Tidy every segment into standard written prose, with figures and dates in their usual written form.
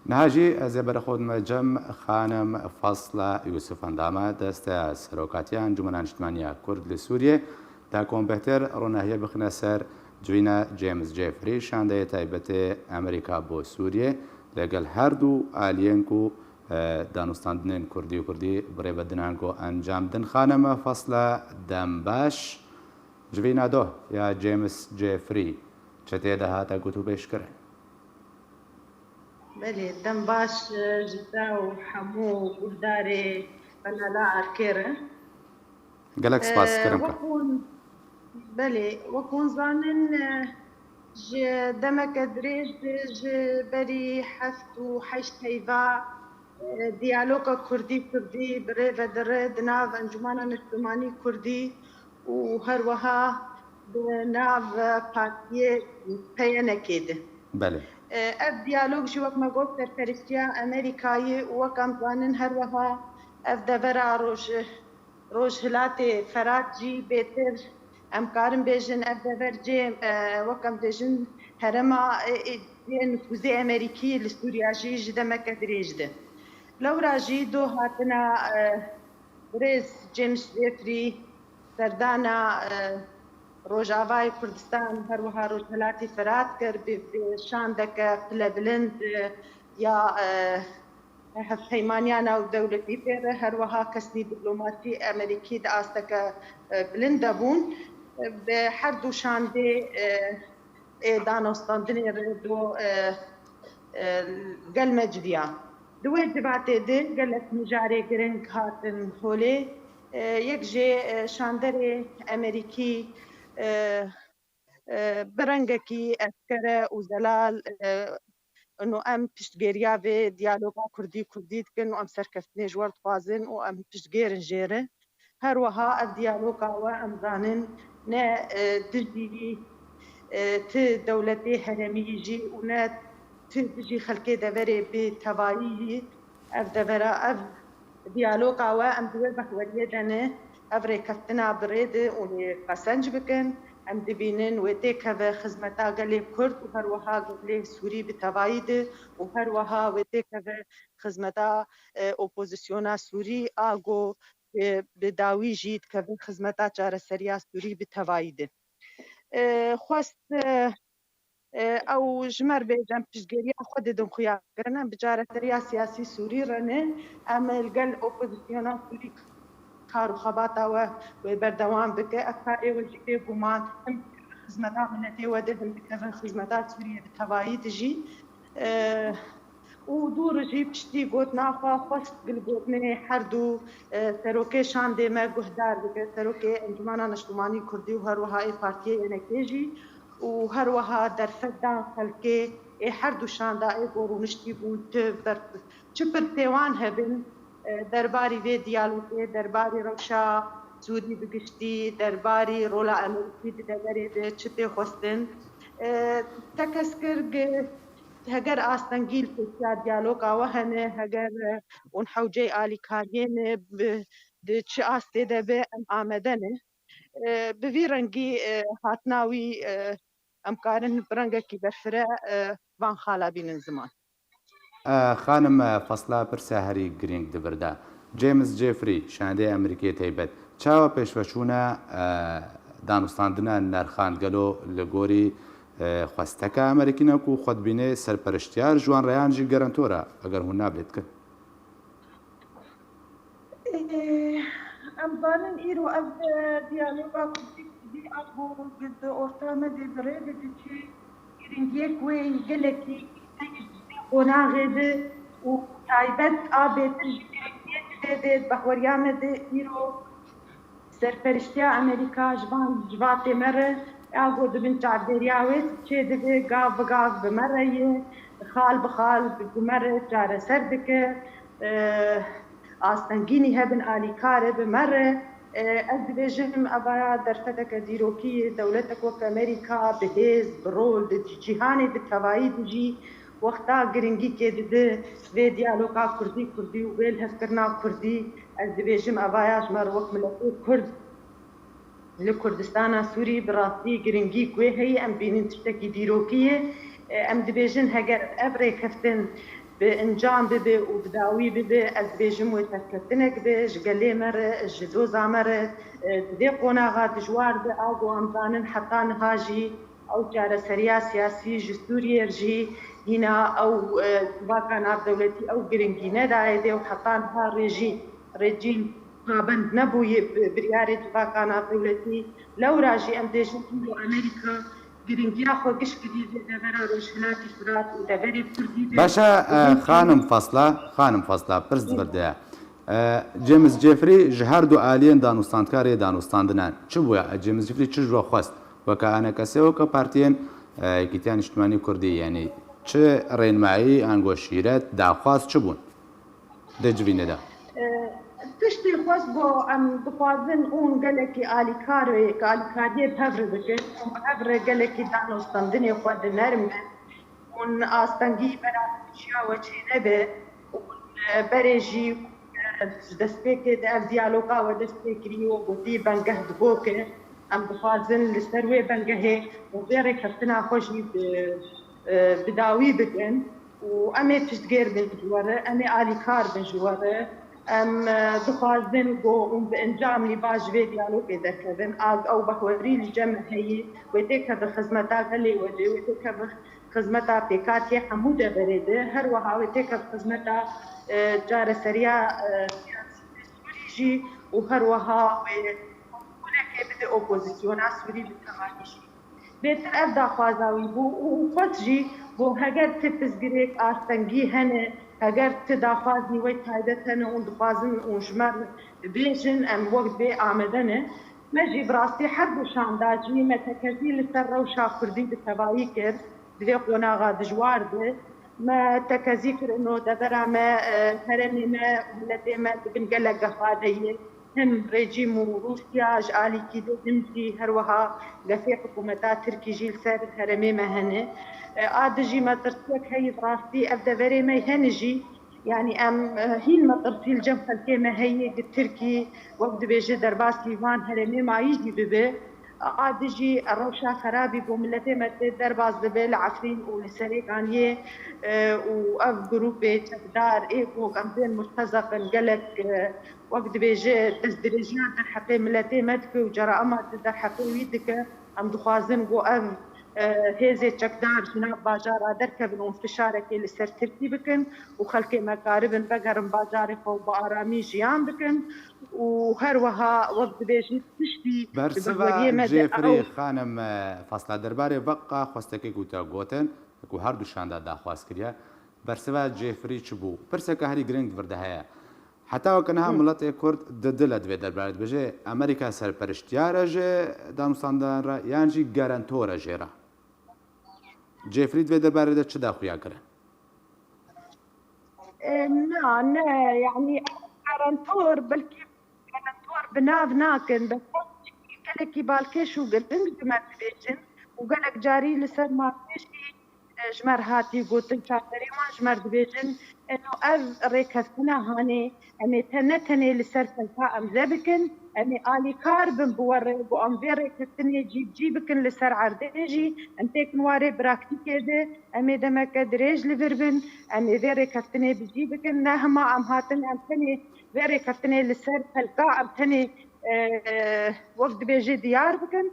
نهاجی از بر خود مجم خانم فصل یوسف اندامه دست سروکاتی انجمن اجتماعی کرد لسوریه تا کمپیوتر رونهیه بخنه سر جوینا جیمز جیفری شانده تایبت امریکا بو سوریه لگل هر دو آلین کو دانستاندن کردی و کردی برای بدنان کو انجام دن خانم فصل دنباش جوینا دو یا جیمز جیفری چته ده هاتا گوتو پیش کرد. بله دم باش جدا و حمو برداري بنا لا أركيرة گەلک سپاس کرم کە وەکوون زانن دەمەکە درێژ بەری هەفت و حەشت هەیڤا دیالۆگە کوردی برێ بەدەڕێ دناو ئەنجومانە نیشتمانی کوردی و هەروەها ناو پارتیە پەیەنەکێدە بله ئەف دیالۆگ ژی وەک مەگۆت سەرپەرستیە ئەمریکایی وەکەم زانن هەروەها ئەف دەڤەرا ڕۆژهلاتێ فەرات جی بێتر ئەمکارم بێژن ئەف دەڤەر جێ وەکەم بێژن هەرەما نفوزێ ئەمریکی لە سووریا ژی دەمەکە درێژدە لەورا ژی دۆ هاتنە برێز جیمس جێفری سەردانە ڕۆژاوای کوردستان هەروەها ڕۆژهەلاتی فەرات کرد شاندەکە پلە بلند یا هەفتەیمانیا ناو دەولەتی پێرە هەروەها کەسنی دیپلۆماسی ئەمریکی ئاستەکە بلند دەبوون هەردوو شاندێ دانۆستاندنێ ڕێدۆ گەل مەجدیا دوێ دباتێ دێ گەلک مژارێ گرنگ هاتن هۆلێ یەک ژێ شاندەرێ ئەمریکی برەنگەکی ئەسکەرە و زەلال انه ام پشتگیریا و دیالوگا کردی دکن و ام سرکفتنی جوار خوازن و ام پشتگیرن جیره هر وها اف دیالوگا و ام زانن نه دجی ت دولتی هرمی جی و نه ت دجی خلقی دوره به توایی اف دوره اف دیالوگا و ام دوه بخوریه دنه اف ریکفتنا برید و قسنج بکن ام دبینن و تکه خدمتا گلی کرد و هر وها گلی سوری بتوایید و هر وها و تکه خدمتا اپوزیسیونا سوری آگو بداوی جید که خدمتا چاره سریا سوری بتوایید خواست او جمر بیجم پیشگیری خود دم خویا کرنه بجاره سریا سیاسی سوری رنه عمل گل اپوزیسیونا سوری کار و خباتا و بردوام بکه اکاری و جیبه بومان خدمتا منتی و ده هم خدمتا سوریه بتوایی دجی و دور جی پشتی گوت ناخوا خواست گل گوتنه هر دو سروکه شانده ما گهدار بکه سروکه انجمانا نشتمانی کردی و هر وهای پارتیه انکیجی و هر وها در فدان خلقه هر دو شانده ای گورونشتی بود چپر پیوان هبن درباری وی دیالوگی درباری روشا سوری بگشتی درباری رولا امریکی دگری چپی خواستن تکس کرد هگر آستانگیل پسیار دیالوگ آوهنه هگر اون حوجه آلی کارینه ده چه آسته ده به آمدنه بوی رنگی هاتناوی امکارن برنگه کی برفره وان خالا بینن زمان خانم فەسڵا پرسە هەری گرنگ دەبردا جیمز جێفری شاندەی ئەمریکی تایبەت چاوە پێشوەچوونە دانوستاندنە نەرخانگەلۆ لە گۆری خواستەکە ئەمریکینەک و خۆتبینێ سەرپەرشتیار ژوان ڕێیانجی گەرانتۆرە ئەگەر هون نابێت کرد ئەمزانن ئیرۆ ئەف دیالۆگا کوردی ئەبوو گرد ئۆرتامە دێبڕێ دەچێ گرنگیەک وێ گەلێکی قۆناغێدە و تایبەت ئابێتر دێت بەخوەریامەدە ئیرۆ سەرپەرشتیا ئەمریکا جوان تێمەرە ئاگۆ دبن چاردێریاوێت چێ دەبێ گاو بگاو بمەڕەیە خال بخال بمەرە چارەسەر دکە ئاستەنگینی هەبن ئالیکارە بمەرە ئەس دبێژم ئەڤە دەرفەتەکە دیرۆکی دەولەتێک وەک ئەمریکا بەهێز بڕۆل جیهانێ بتەوایی دژی وەختا گرنگی کێ ددە وێ دیالۆگا کوردی و وێل هەستکردنا کوردی ئەس دبێژم ئەڤایە ژمەر وەک ملەتی کورد لە کوردستانە سووری بڕاستی گرنگی کوێ هەیە ئەم بینین تشتێکی دیرۆکیە ئەم دبێژن هەگەر ئەبرێ کەفتن بإنجام ببي وبداوي ببي از بيجم وتكتنك بي جقلي مر جدوزا مر دي قونا غاد جوار بي آقو أمزانن حتان هاجي أو جارة سريا سياسي جسوري يرجي هنا أو باكان دولتي أو قرنجينة دايدي وحتان ها ريجيم بند نبوي برياري باكان دولتي لو راجي أم ديجن كيلو أمريكا گرنگیا خو گش کردی دبر روشناتی فرات و دبری کردی باشا خانم فاصله پرس برده جیمز جيفري جهردو آلين دانوستاندكاري دانوستاندنان چه بويا جيمز جيفري چه جو خواست وكا انا كسي وكا بارتين كيتيان اجتماعي كردي يعني چه رينمائي انگوشيرت داخواست چه بون ده جوينه ده تشتي خواست بو ام بخوازن اون گلکی آلیکاری بهفر بکن بهفر گلکی دانوستاندنی خود نرم اون آستنگی برای و چینه به اون بريجي دەستپێکێ ئەv دیالۆگا و دەستپێکری و گوتی بەنگەه دبۆکە ئەم بخوازن لەسەر وێ بەنگەهێ و بێڕێ کەفتنا خۆشی بداوی بکەن و ئەمێ پشتگێر بن ژوەرە ئەمێ ئالیکار بن ژوەرە ئەم دخوازن بۆ ئەم بەئەنجامی باش وێ دیالۆگێ دەکەن ئەو بەخوەری جەم هەیە وێتێکە بە خزمەتا هەلێ وەدێ وێتێکە بە خزمەتا پێکاتێ هەموو دەبەرێدە هەروەها وێتێکە خزمەتا جارە سەریا سووریژی و هەروەها وەکێ بدە ئۆپۆزیسیۆنا سووری بتەماشی بێتر ئەف داخوازاوی بوو و خۆتژی بۆ هەگەر ت پزگرێک ئاستەنگی هەنێ هەگەر ت داخوازی وەی تایبەت هەنە و دخوازن و ژمەر بێژن ئەم وەک بێ ئامەدەنێ مەژی بڕاستی هەردوو شانداجی مەتەکەزی لەسەر ڕەوشا کوردی بتەواوی کرد دوێ قۆناغا دژوار بێ ما تكذيكر انه دبرا ما هرمي ما ولدي ما بنقلق قفاديه هم ريجيم روسيا جالي كيدو دمتي هروها لفي حكومتا تركي جيل سر هرمي ما هنا ادجي ما ترتيك هي براستي ابدبري ما هنجي يعني ام هين ما ترتي الجبهه الكيما هي التركي وقت بيجي درباس ليفان هرمي ما يجي ببي عادجي الروشة خرابي بوملتي متى درباز دبل عفرين ولسريقانية وأف جروبي تقدار إيكو كمبين مرتزق قلق وقت بيجي تزدرجيان در حقي ملتي متك وجرائمات در حقي ويدك أم دخوازن بو أف هێزێ چەکدار ژناب باژارا دەرکەبن و فشارێکی لەسەر ترکی بکەن و خەڵکی مەکاربن بەگەرم باژارێ خۆ بە ئارامی ژیان بکەن و هەروەها وەک دەبێژی پشتی جێفری خانم فەسلا دەربارەی بەقا خۆستەکەی گوتە گۆتن و هەردووشاندا داخواست کردە بەرسەوە جێفری چ بوو پرسێکە هەری گرنگ وردە هەیە حتاوەکەنها مڵەتێ کورد ددلە دوێ دەربارەت بژێ ئەمریکا سەرپەرشتیارە ژێ دانوستاندانرە یانجی گەرانتۆرە ژێرە جێفری دوێ دەربارەدە چ داخویاکردن نه يعني گەرانتۆر بەلکی گەرانتۆر بناو ناکەن بە گەلێکی باڵکێش و گرنگ دمەبێژن و گەلێک جاری لەسەر ماپێشی ژمەر هاتی گوتن چاپەرێوان ژمەر دەبێژن ئەنۆ ئەv ڕێکەوتنە هانێ ئەمێ تەنەتەنێ لەسەر فەلتا ئەمزە بکن ئەمێ ئالیکار بن بوەڕێ بۆ ئەم vê ڕێکەوتنێ جیبجی بکن لەسەر عەردێژی ئەم تێکن وارێ براکتیکێدێ ئەمێ دەمەکە درێژ لەڤر بن ئەمێ vê ڕێکەوتنێ بجی بکن نە هەما ئەم هاتن ئەم تەنێ vê ڕێکەوتنێ لەسەر فەلتا ئەم تەنێ وەک دەبێژێ دیار بکن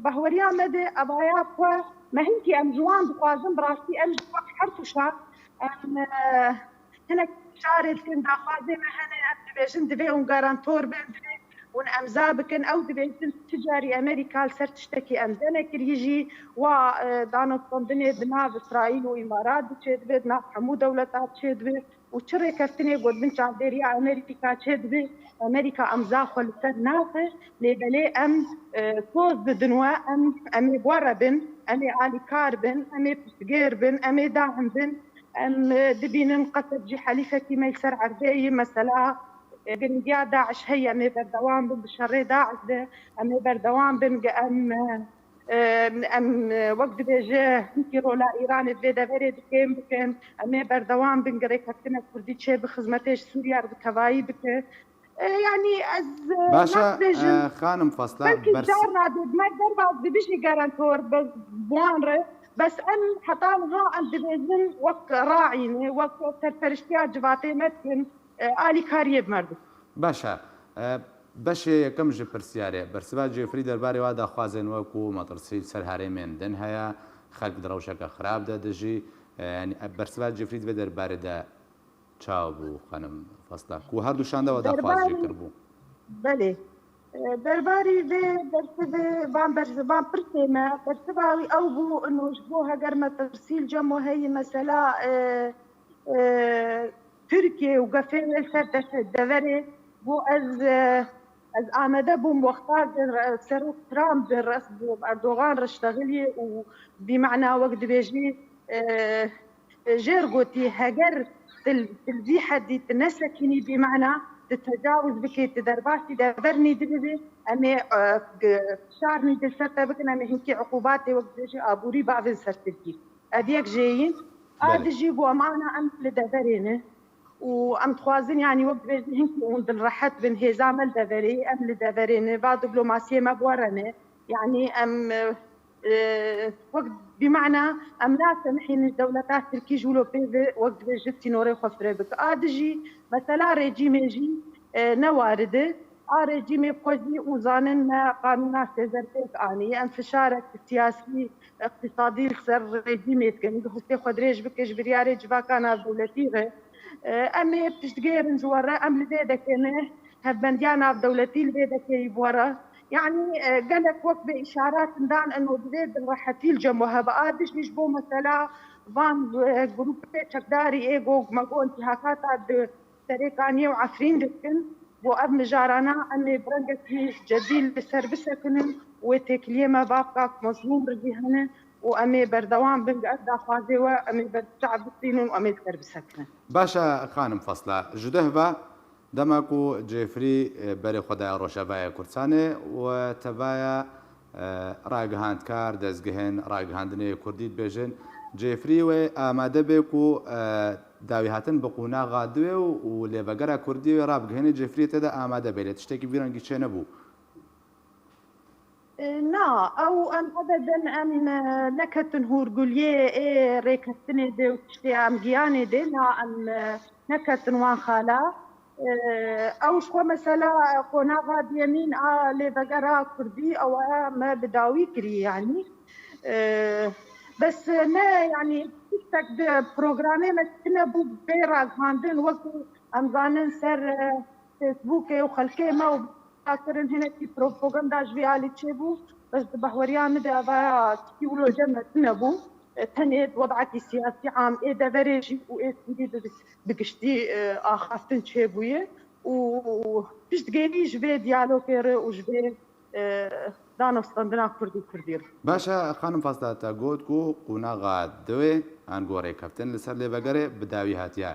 بەهوەریا مەدێ ئەبایا خوا مەهینکی ئەم جوان دخوازم بڕاستی ئەم هەرتوشات ئەم هەنێک شارێ بکن داخوازێ مە هەنێ ئەم دەبێژن دەبێ ئەون گەرانتۆر بن دەبێ ون ئەمزا بکن ئەو دەبێژن تجاری ئەمریکا سەر تشتێکی ئەمدەنە کریژی و دانۆستاندنێ بناو ئیسرائیل و ئیمارات بچێ دەبێت ناو هەموو دەوڵەتا بچێ دەبێت و چ ڕێکەوتنێ گوتبن چاودێریە ئەمریکا چێ دەبێت ئەمریکا ئەمزا خۆ لەسەر ناخێ لێبەلێ ئەم تۆز بدنوە ئەمێ بوەڕە بن ئەمێ ئالیکار بن ئەمێ پشتگێر بن ئەمێ داهم بن ئەم دبینن قەتەبجی حەلیفەتی مەیسەر عەردەیی مەسەلا گرنگیا داعش هەیە ئەمێ بەردەوام بن بشەڕێ داعش دێ ئەمێ بەردەوام بن ئەم وەک دەبێژێ هینکی ڕۆلا ئیرانت بێ دەبێرێ دکەم بکەن ئەمێ بەردەوام بن گەڕێکەوتنە کوردی چێ بخزمەتێش سووریا بتەوایی بکە يعني از باشا خانم فصلا بس دەرباز دبیشی گەرانتۆر بە بوانڕێ بس ام حطامها ام دبيزن وك راعيني وك سرپرشتیا جواتي متكن آلی کاریه بمردم. باشە بەشێ یەکەم ژ پرسیارێ بەرسبا جێفری دەربارەی وا داخوازێن وەکو مەترسی سەر هەرێمێندن هەیە خەک درەوشەکە خراپ دەدەژی بەرسبا جێفری بێ دەربارەدا چاو بوو خەنم فەستا و هەردووشاندەوە داخوازی کرد بوو. بەێ دەرباری بان پرسێمە بەرسباوی ئەو بوو نۆش بۆ هەگەر مەترسیل جەمۆ هەیە مەسەلا ترکیە و گەفێ سەر دەڤەرێ بۆ ئەز ئامادە بووم وەختا سەرۆک ترامپ ڕست بوو ئەردۆغان ڕشتەغلیێ و بیمعنا وەک دبێژی ژێر گوتی هەگەر تلڤی حەدی نەسەکینی بیمعنا تتجاوز بكيت درباشي دبرني دبي أمي شارني دسرت بكن أمي هنكي عقوباتي وقت جي أبوري بعض سرتكي أديك جايين عاد جيبوا معنا أم لدبرينه وأم تخوازن يعني وقت بيجي هنكي وندن راحت بن هزام الدبري أم لدبرينه بعض دبلوماسية ما بورنه يعني أم وقت بمعنى أم لا سمحين الدولتات تركي جولو بيزي وقت بيجي نوري خفرة بك آدجي مثلا ريجيم يجي نوارده ريجيم بخوزي وزانن ما قانونا سيزرتك آني انفشارك سياسي اقتصادي خسر ريجيم يتكن بخصي خدريج بكش برياري جواكانا دولتي أمي بتشتغيرن جوارا أم لبيدك هبنديانا بدولتي لبيدك يبورا يعني قالك وقت بإشارات دان أنه بزيد راحتي الجموها بقادش نشبو مثلا فان جروب تشكداري إيجو مقو انتهاكات سريكانية وعفرين دكن وأب مجارانا أمي برنجتي جديل بسربسة كنن وتكلية ما بابكاك مظلوم رجيهن وأمي بردوان بنج أدى خوازي وأمي بتعب السينون وأمي سربسة كنن باشە خانم فەسلا ژدەه بە دەماک و جێفری بەرێ خۆدای ڕۆژەبایە کورسانێ و تەبایە ڕاگەهاندکار دەستگەهێن ڕاگەهاندنەیە کوردیت بێژن جێفری وێ ئامادە بێک و داوی هاتن بە قوناغا دوێ و لێبەگەرە کوردی وێ ڕابگەهێنی جێفری تێدا ئامادە بێت شتێکی بیرەنگی چێ نەبوو. نا ئەو ئەم ئەبەدەن ئەم نەکەتن هورگولیێ ڕێکەستنێ دێ و شتێ ئەم گیانێ دێ نا ئەم نەکەتن وان خالا ئەوش خۆ مەسەلا قۆناغا دیەمین لێبەگەرا کوردی ئەوە مە بداوی کری یعنی بس نه يعني تك بروجرامي مثلنا بو بيراغاندن وقت امزانن سر فيسبوك وخلكي ما وكرن هنا في بروباغندا جوالي تشبو بس بحوريان ده ابا تيولو جنة نبو تنيد وضعك السياسي عام ايه ده فريجي وايه سيدي بقشتي اخاستن تشبويه و بيش تقيلي جبي ديالوكير وجبي دانوستاندنا کوردی باشە خانم فەستا تا گوت و قوناغا دوێ ئەنگۆڕێ کەفتن لەسەر لێبەگەرێ بداوی هاتیە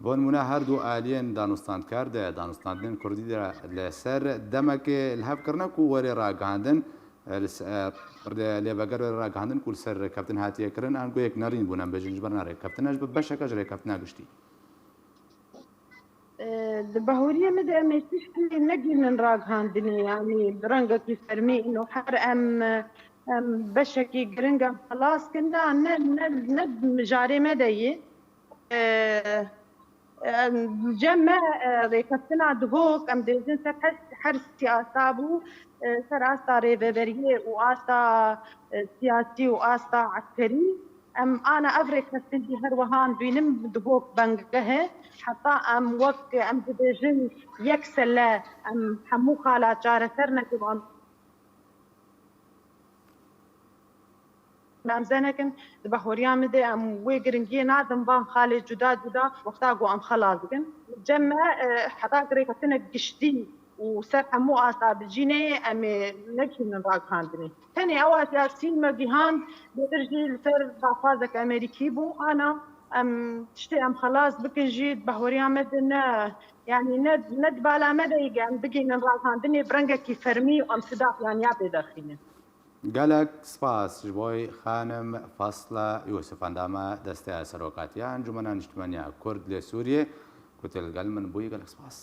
بۆ نمونە هەردوو ئالین دانوستاندکار دەیە دانوستاندن کوردی لەسەر دەمەکێ هەفکردنەک و وەرێ ڕاگەاندن لێبەگەر ڕاگەاندن کول سەر ڕێکەفتن هاتیەکردن ئەنگۆیەک نەڕین بوونم بەژنج بەرنا ڕێکەفتنەش بەشەکەش ڕێکەفتنا گشتی بهورية مدى أمي تشكي نجي من راغاندني يعني برنجة فرمي إنه حر أم بشكي جرنجا خلاص كنا ند مجاري مدى جمع ريكتنا دهوك أم ديزن سر حر سياسابو سر آستا ريبريه وآستا سياسي وآستا عسكري أم أنا أفريك نستنجي هروهان بينم دهوك بنجه حتى أم وقت أم تبجن يكسل أم حمو خالا جارة سرنا كبان أم زنكن بحوريان مدي أم ويجرنجي نادم بان خالي جدا وقتاقو أم خلاص كن جمع حتى قريكا سنة قشتي وسر حمو آسا بجيني أمي نكي من راق هاندني تاني أوات ياسين مجيهان بدرجي الفر بافازك أمريكي بو أنا أم تشتي أم خلاص بكن جيد بحوريان مدنا يعني ند بالا مدى يجي أم بقي من راق هاندني برنجا كي فرمي وأم صداق يعني يابي داخلين گەلک سپاس ji بۆی خانم فەسڵە یوسف ئەندامە دەستەیە سەرۆکاتیە ئەنجومەنە نیشتیمانیە کورد لێ سووریێ کوتێ لەگەڵ من بووی گەلک سپاس.